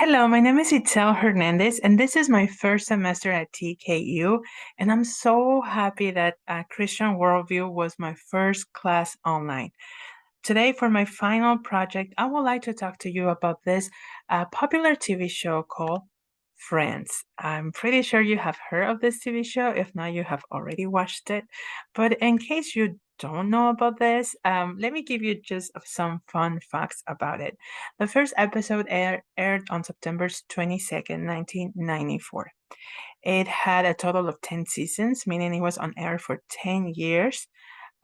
Hello, my name is Itzel Hernandez, and this is my first semester at TKU. And I'm so happy that Christian Worldview was my first class online. Today, for my final project, I would like to talk to you about this popular TV show called Friends. I'm pretty sure you have heard of this TV show. If not, you have already watched it. But in case you don't know about this, let me give you just some fun facts about it. The first episode aired on September 22nd, 1994. It had a total of 10 seasons, meaning it was on air for 10 years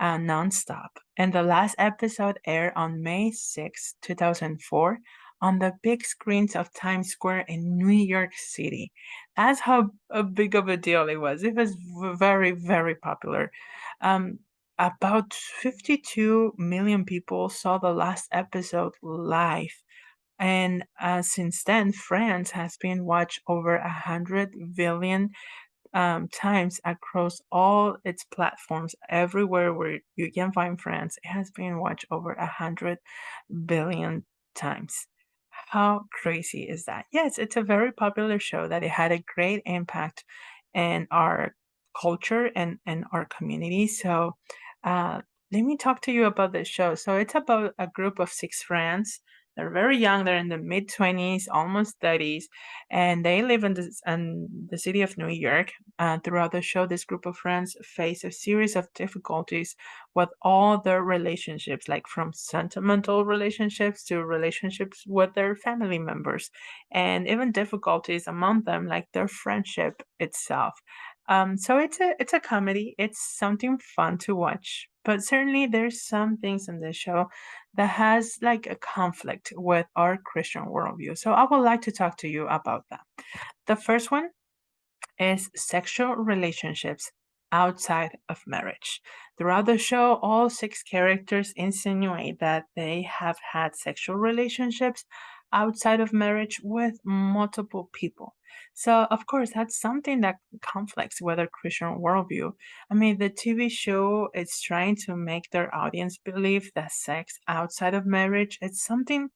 nonstop. And the last episode aired on May 6, 2004, on the big screens of Times Square in New York City. That's how big of a deal it was. It was very, very popular. Um, about 52 million people saw the last episode live. And since then, France has been watched over 100 billion times across all its platforms. Everywhere where you can find France, it has been watched over 100 billion times. How crazy is that? Yes, it's a very popular show that it had a great impact in our culture and our community. So uh, let me talk to you about this show. So it's about a group of six friends. They're very young. They're in the mid 20s, almost 30s, and they live in the city of New York. Throughout the show, this group of friends face a series of difficulties with all their relationships, like from sentimental relationships to relationships with their family members, and even difficulties among them, like their friendship itself. So it's a comedy. It's something fun to watch, but certainly there's some things in this show that has like a conflict with our Christian worldview. So I would like to talk to you about that. The first one is sexual relationships outside of marriage. Throughout the show, all six characters insinuate that they have had sexual relationships outside of marriage with multiple people. So, of course, that's something that conflicts with a Christian worldview. I mean, the TV show is trying to make their audience believe that sex outside of marriage is something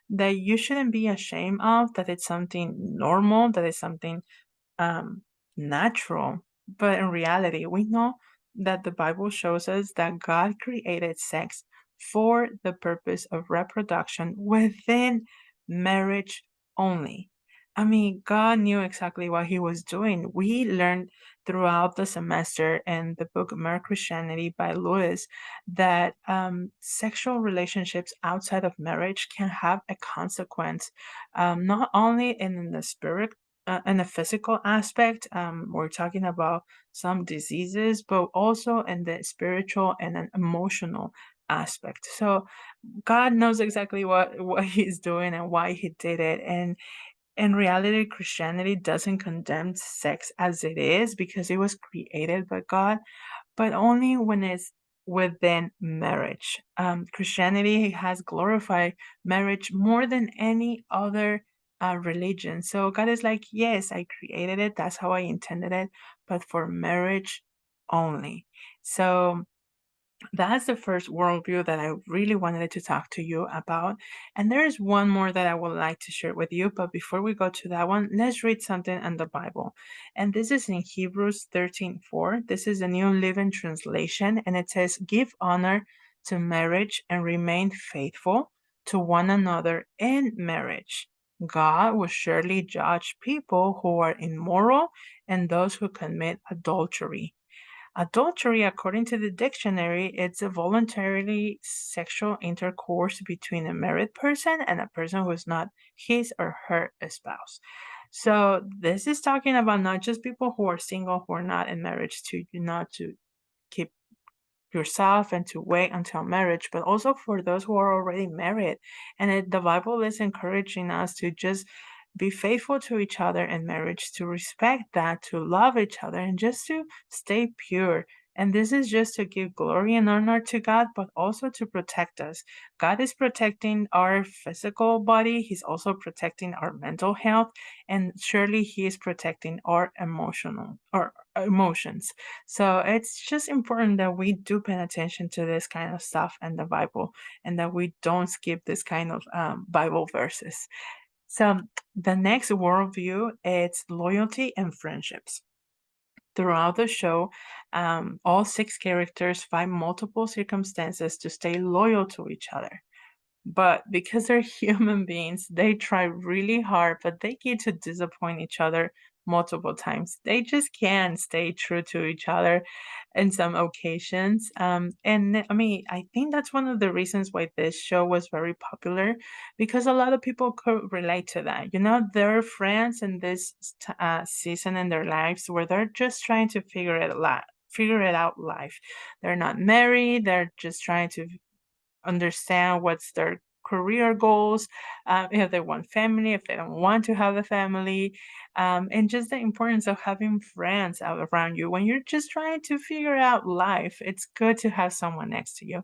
that you shouldn't be ashamed of, that it's something normal, that it's something um, natural. But in reality, we know that the Bible shows us that God created sex for the purpose of reproduction within marriage only. I mean, God knew exactly what He was doing. We learned throughout the semester in the book Mere Christianity by Lewis that sexual relationships outside of marriage can have a consequence, not only in the spirit in a physical aspect, we're talking about some diseases, but also in the spiritual and an emotional aspect. So God knows exactly what He's doing and why He did it. And in reality, Christianity doesn't condemn sex as it is because it was created by God, but only when it's within marriage. Christianity has glorified marriage more than any other religion. So God is like, yes, I created it. That's how I intended it, but for marriage only. So that's the first worldview that I really wanted to talk to you about. And there's one more that I would like to share with you. But before we go to that one, let's read something in the Bible. And this is in Hebrews 13:4. This is a New Living Translation. And it says, give honor to marriage and remain faithful to one another in marriage. God will surely judge people who are immoral and those who commit adultery. Adultery, according to the dictionary, it's a voluntarily sexual intercourse between a married person and a person who is not his or her spouse. So this is talking about not just people who are single, who are not in marriage, to not to keep yourself and to wait until marriage, but also for those who are already married. And the Bible is encouraging us to just be faithful to each other in marriage, to respect that, to love each other, and just to stay pure. And this is just to give glory and honor to God, but also to protect us. God is protecting our physical body, He's also protecting our mental health, and surely He is protecting our emotional or emotions. So it's just important that we do pay attention to this kind of stuff in the Bible and that we don't skip this kind of Bible verses. So the next worldview is loyalty and friendships. Throughout the show, all six characters find multiple circumstances to stay loyal to each other. But because they're human beings, they try really hard, but they get to disappoint each other multiple times. They just can't stay true to each other in some occasions. And I mean, I think that's one of the reasons why this show was very popular because a lot of people could relate to that. You know, there are friends in this season in their lives where they're just trying to figure it out life. They're not married, they're just trying to understand what's their career goals, if they want family, if they don't want to have a family, and just the importance of having friends out around you when you're just trying to figure out life. It's good to have someone next to you.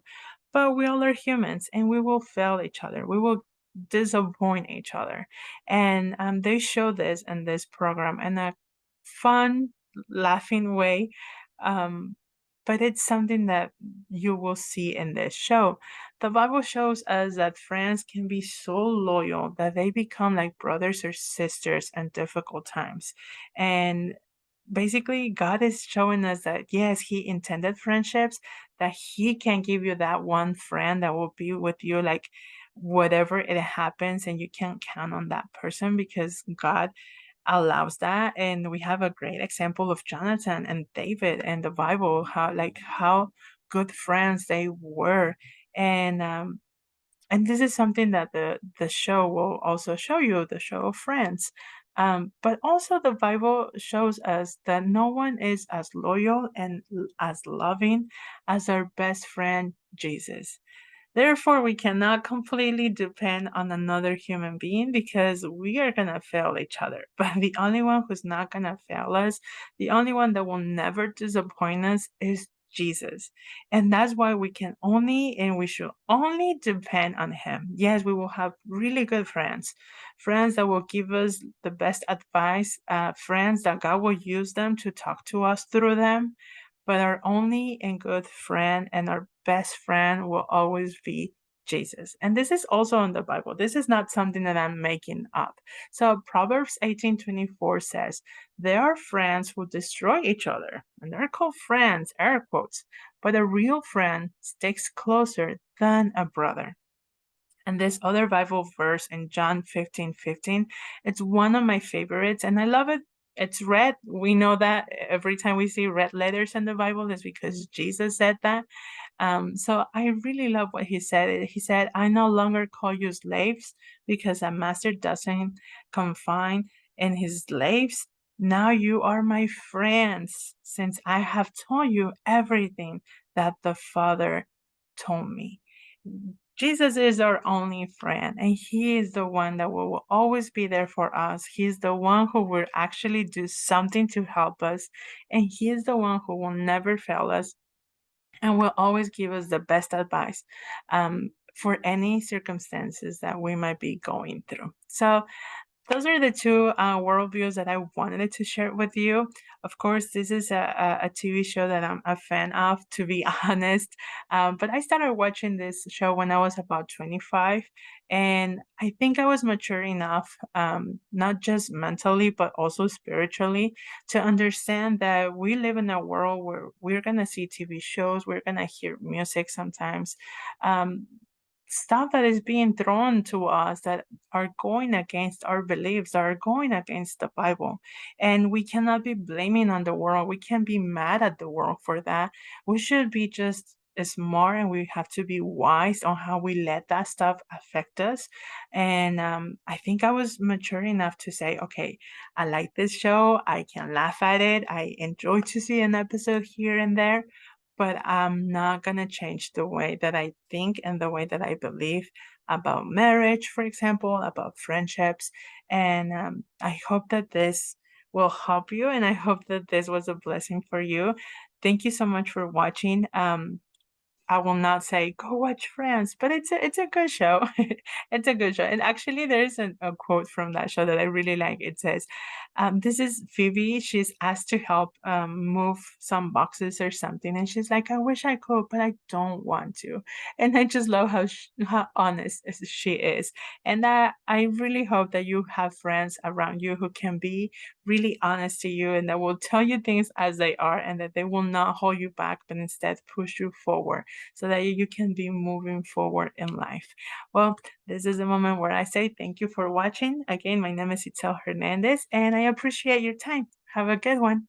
But we all are humans and we will fail each other. We will disappoint each other. And they show this in this program in a fun, laughing way. Um, but it's something that you will see in this show. The Bible shows us that friends can be so loyal that they become like brothers or sisters in difficult times. And basically, God is showing us that yes, He intended friendships, that He can give you that one friend that will be with you like whatever it happens, and you can count on that person because God allows that. And we have a great example of Jonathan and David in the Bible, how good friends they were. And this is something that the show will also show you, the show of Friends. But also the Bible shows us that no one is as loyal and as loving as our best friend Jesus. Therefore, we cannot completely depend on another human being because we are going to fail each other. But the only one who's not going to fail us, the only one that will never disappoint us is Jesus. And that's why we can only and we should only depend on Him. Yes, we will have really good friends, friends that will give us the best advice, friends that God will use them to talk to us through them, but our only and good friend and our best friend will always be Jesus. And this is also in the Bible. This is not something that I'm making up. So Proverbs 18:24 says, there are friends who destroy each other, and they're called friends, air quotes, but a real friend sticks closer than a brother. And this other Bible verse in John 15:15, it's one of my favorites, and I love it. It's red. We know that every time we see red letters in the Bible is because Jesus said that. So I really love what he said. He said, I no longer call you slaves because a master doesn't confine in his slaves. Now you are my friends, since I have told you everything that the Father told me. Jesus is our only friend, and He is the one that will always be there for us. He's the one who will actually do something to help us, and He is the one who will never fail us and will always give us the best advice for any circumstances that we might be going through. So, those are the two worldviews that I wanted to share with you. Of course, this is a TV show that I'm a fan of, to be honest. But I started watching this show when I was about 25. And I think I was mature enough, not just mentally, but also spiritually, to understand that we live in a world where we're going to see TV shows, we're going to hear music sometimes. Um, Stuff that is being thrown to us that are going against our beliefs, are going against the Bible. And we cannot be blaming on the world. We can't be mad at the world for that. We should be just smart and we have to be wise on how we let that stuff affect us. And I think I was mature enough to say, okay, I like this show. I can laugh at it. I enjoy to see an episode here and there, but I'm not going to change the way that I think and the way that I believe about marriage, for example, about friendships. And I hope that this will help you. And I hope that this was a blessing for you. Thank you so much for watching. I will not say go watch Friends, but it's a good show. It's a good show. And actually, there's a quote from that show that I really like. It says, "This is Phoebe. She's asked to help move some boxes or something, and she's like, I wish I could, but I don't want to." And I just love how honest she is, and that I really hope that you have friends around you who can be really honest to you and that will tell you things as they are and that they will not hold you back, but instead push you forward so that you can be moving forward in life. Well, this is the moment where I say thank you for watching. Again, my name is Itzel Hernandez, and I appreciate your time. Have a good one.